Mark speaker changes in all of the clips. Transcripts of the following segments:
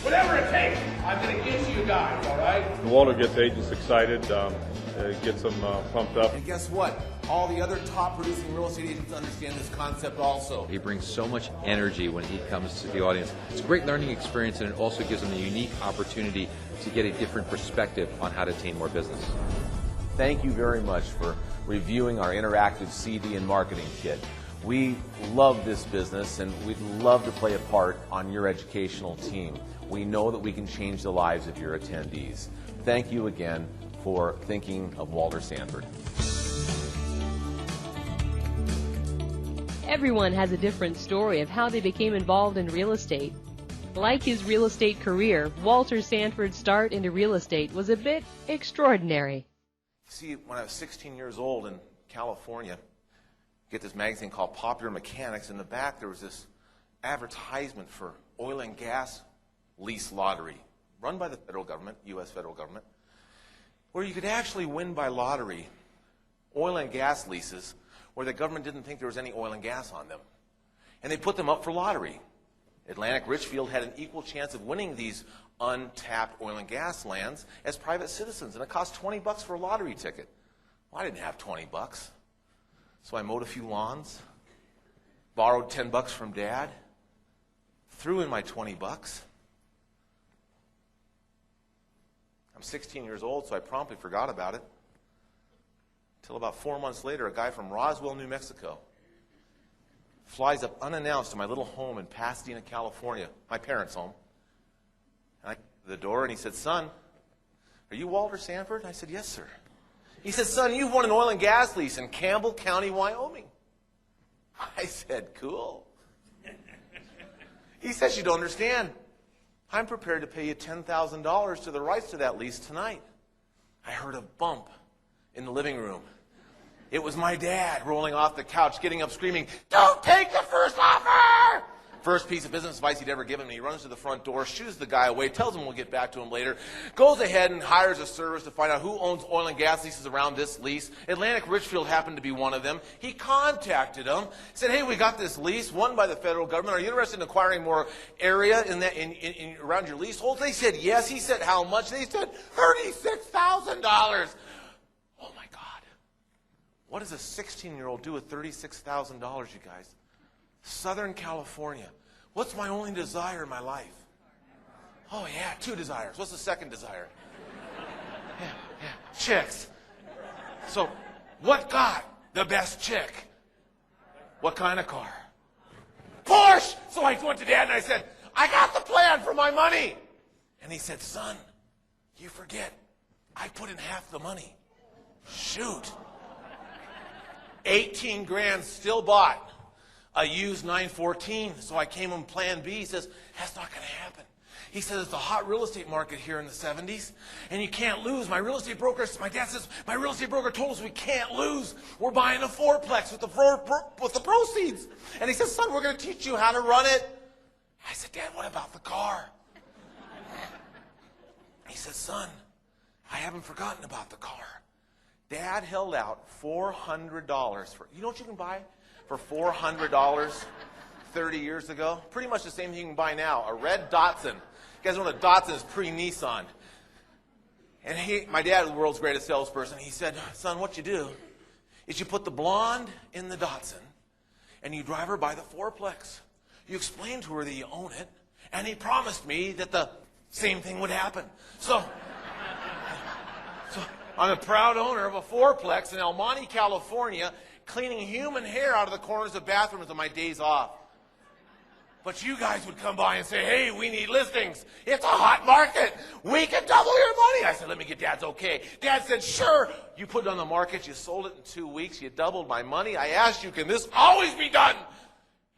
Speaker 1: Whatever it takes, I'm going to get to you guys, all right?
Speaker 2: Walter gets agents excited, gets them pumped up.
Speaker 3: And guess what? All the other top producing real estate agents understand this concept also.
Speaker 4: He brings so much energy when he comes to the audience. It's a great learning experience, and it also gives them a unique opportunity to get a different perspective on how to attain more business.
Speaker 3: Thank you very much for reviewing our interactive CD and marketing kit. We love this business, and we'd love to play a part on your educational team. We know that we can change the lives of your attendees. Thank you again for thinking of Walter Sanford.
Speaker 5: Everyone has a different story of how they became involved in real estate. Like his real estate career, Walter Sanford's start into real estate was a bit extraordinary.
Speaker 3: See, when I was 16 years old in California, get this magazine called Popular Mechanics. In the back, there was this advertisement for oil and gas lease lottery, run by the federal government, U.S. federal government, where you could actually win by lottery oil and gas leases where the government didn't think there was any oil and gas on them. And they put them up for lottery. Atlantic Richfield had an equal chance of winning these untapped oil and gas lands as private citizens, and it cost $20 for a lottery ticket. Well, I didn't have $20. So I mowed a few lawns, borrowed $10 from Dad, threw in my $20. I'm 16 years old, so I promptly forgot about it. Until about 4 months later, a guy from Roswell, New Mexico, flies up unannounced to my little home in Pasadena, California, my parents' home. And I came to the door, and he said, "Son, are you Walter Sanford?" I said, "Yes, sir." He said, "Son, you've won an oil and gas lease in Campbell County, Wyoming." I said, "Cool." He says, "You don't understand. I'm prepared to pay you $10,000 to the rights to that lease tonight." I heard a bump in the living room. It was my dad rolling off the couch, getting up screaming, "Don't take the first offer!" First piece of business advice he'd ever given me. He runs to the front door, shoos the guy away, tells him we'll get back to him later, goes ahead and hires a service to find out who owns oil and gas leases around this lease. Atlantic Richfield happened to be one of them. He contacted them, said, "Hey, we got this lease won by the federal government. Are you interested in acquiring more area around your leasehold?" They said yes. He said, "How much?" They said, $36,000. Oh my God. What does a 16-year-old do with $36,000, you guys? Southern California. What's my only desire in my life? Oh, yeah, 2 desires. What's the second desire? Yeah, chicks. So, what got the best chick? What kind of car? Porsche! So I went to Dad and I said, "I got the plan for my money." And he said, "Son, you forget, I put in half the money." Shoot. 18 grand still bought a used 914. So I came on plan B. He says, "That's not going to happen." He says, "It's a hot real estate market here in the 70s, and you can't lose. My dad says, my real estate broker told us we can't lose. We're buying a fourplex with the proceeds." And he says, "Son, we're going to teach you how to run it." I said, "Dad, what about the car?" He said, "Son, I haven't forgotten about the car." Dad held out $400 for, you know what you can buy for $400 30 years ago? Pretty much the same thing you can buy now, a red Datsun. You guys know what a Datsun is pre-Nissan. And my dad, the world's greatest salesperson, he said, "Son, what you do is you put the blonde in the Datsun and you drive her by the fourplex. You explain to her that you own it, and he promised me that the same thing would happen." So I'm a proud owner of a fourplex in El Monte, California, cleaning human hair out of the corners of bathrooms on my days off. But you guys would come by and say, "Hey, we need listings. It's a hot market. We can double your money." I said, "Let me get Dad's okay." Dad said, "Sure." You put it on the market. You sold it in 2 weeks. You doubled my money. I asked you, "Can this always be done?"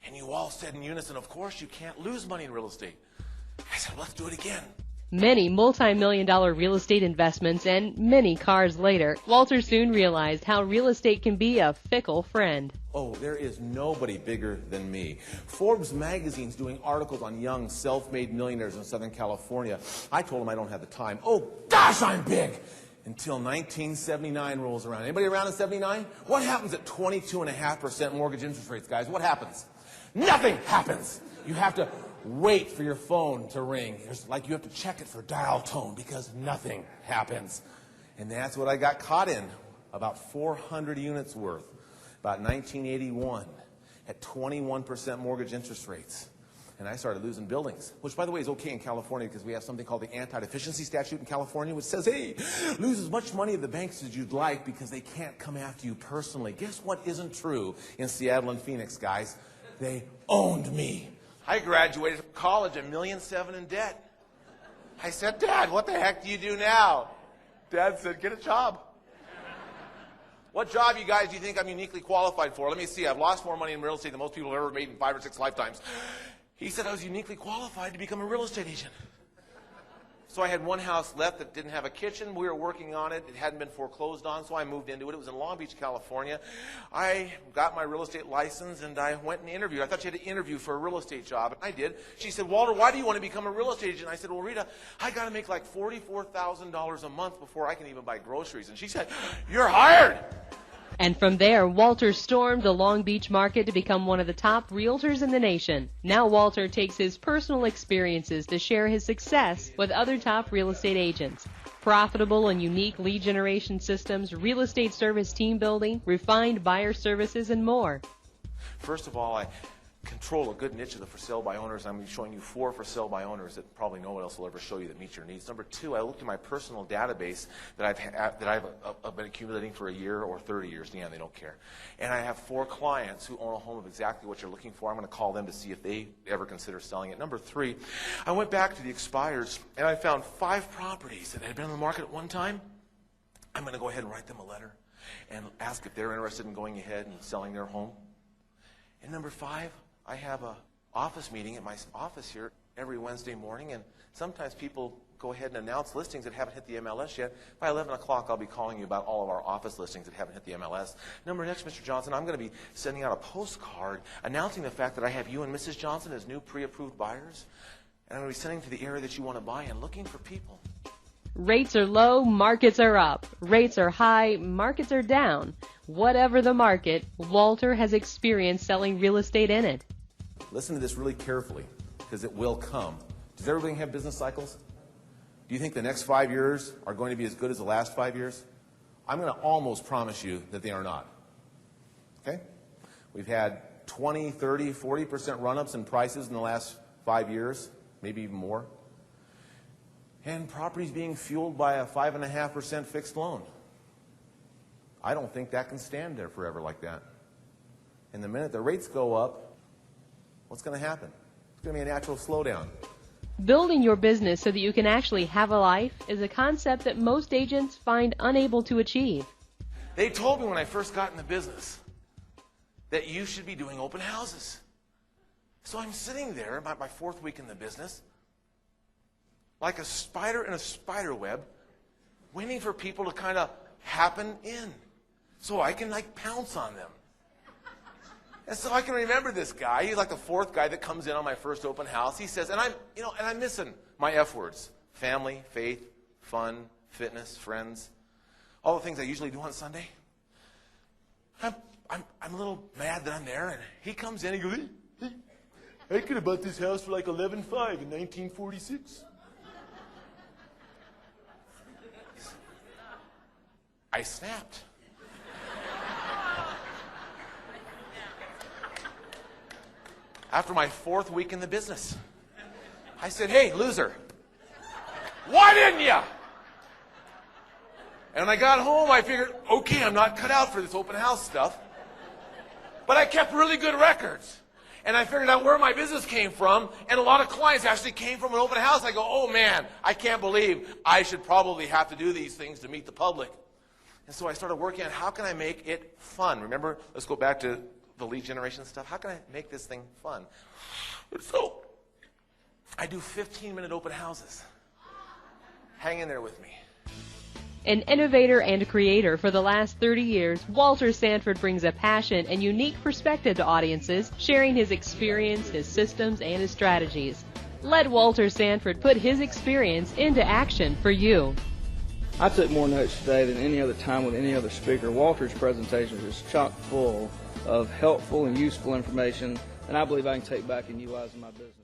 Speaker 3: And you all said in unison, "Of course, you can't lose money in real estate." I said, "Let's do it again."
Speaker 5: Many multi-million-dollar real estate investments and many cars later, Walter soon realized how real estate can be a fickle friend.
Speaker 3: Oh, there is nobody bigger than me. Forbes magazine's doing articles on young, self-made millionaires in Southern California. I told them I don't have the time. Oh, gosh, I'm big! Until 1979 rolls around. Anybody around in 79? What happens at 22.5% mortgage interest rates, guys? What happens? Nothing happens. You have to wait for your phone to ring. It's like you have to check it for dial tone because nothing happens. And that's what I got caught in, about 400 units worth, about 1981, at 21% mortgage interest rates. And I started losing buildings, which, by the way, is okay in California because we have something called the anti-deficiency statute in California, which says, hey, lose as much money at the banks as you'd like because they can't come after you personally. Guess what isn't true in Seattle and Phoenix, guys? They owned me. I graduated from college $1.7 million in debt. I said, Dad, what the heck do you do now? Dad said, get a job. What job, you guys, do you think I'm uniquely qualified for? Let me see. I've lost more money in real estate than most people have ever made in 5 or 6 lifetimes. He said I was uniquely qualified to become a real estate agent. So I had one house left that didn't have a kitchen. We were working on it. It hadn't been foreclosed on, so I moved into it. It was in Long Beach, California. I got my real estate license, and I went and interviewed. I thought you had to interview for a real estate job, and I did. She said, Walter, why do you want to become a real estate agent? I said, well, Rita, I got to make like $44,000 a month before I can even buy groceries. And she said, you're hired.
Speaker 5: And from there, Walter stormed the Long Beach market to become one of the top realtors in the nation. Now Walter takes his personal experiences to share his success with other top real estate agents. Profitable and unique lead generation systems, real estate service team building, refined buyer services, and more.
Speaker 3: First of all, I control a good niche of the for sale by owners. I'm showing you 4 for sale by owners that probably no one else will ever show you that meet your needs. Number 2, I looked at my personal database that I've been accumulating for a year or 30 years. Yeah, they don't care. And I have 4 clients who own a home of exactly what you're looking for. I'm going to call them to see if they ever consider selling it. Number 3, I went back to the expires and I found 5 properties that had been on the market at one time. I'm going to go ahead and write them a letter and ask if they're interested in going ahead and selling their home. And number 5, I have an office meeting at my office here every Wednesday morning, and sometimes people go ahead and announce listings that haven't hit the MLS yet. By 11 o'clock, I'll be calling you about all of our office listings that haven't hit the MLS. Next, Mr. Johnson, I'm going to be sending out a postcard announcing the fact that I have you and Mrs. Johnson as new pre-approved buyers, and I'm going to be sending to the area that you want to buy and looking for people.
Speaker 5: Rates are low, markets are up. Rates are high, markets are down. Whatever the market, Walter has experience selling real estate in it.
Speaker 3: Listen to this really carefully, because it will come. Does everybody have business cycles? Do you think the next 5 years are going to be as good as the last 5 years? I'm going to almost promise you that they are not. Okay? We've had 20, 30, 40% run-ups in prices in the last 5 years, maybe even more. And properties being fueled by a 5.5% fixed loan. I don't think that can stand there forever like that. And the minute the rates go up, what's going to happen? It's going to be a natural slowdown.
Speaker 5: Building your business so that you can actually have a life is a concept that most agents find unable to achieve.
Speaker 3: They told me when I first got in the business that you should be doing open houses. So I'm sitting there about my 4th week in the business, like a spider in a spider web, waiting for people to kind of happen in so I can like pounce on them. And so I can remember this guy. He's like the 4th guy that comes in on my first open house. He says, and I'm missing my F words: family, faith, fun, fitness, friends, all the things I usually do on Sunday. I'm a little mad that I'm there, and he comes in and he goes, hey, I could have bought this house for like $11,500 in 1946. I snapped. After my 4th week in the business, I said, hey, loser, why didn't you? And when I got home, I figured, okay, I'm not cut out for this open house stuff. But I kept really good records. And I figured out where my business came from, and a lot of clients actually came from an open house. I go, oh man, I can't believe I should probably have to do these things to meet the public. And so I started working on how can I make it fun. Remember, let's go back to the lead generation stuff. How can I make this thing fun? So I do 15-minute open houses. Hang in there with me.
Speaker 5: An innovator and creator for the last 30 years, Walter Sanford brings a passion and unique perspective to audiences, sharing his experience, his systems, and his strategies. Let Walter Sanford put his experience into action for you.
Speaker 6: I took more notes today than any other time with any other speaker. Walter's presentation was chock full of helpful and useful information, and I believe I can take back and utilize in my business.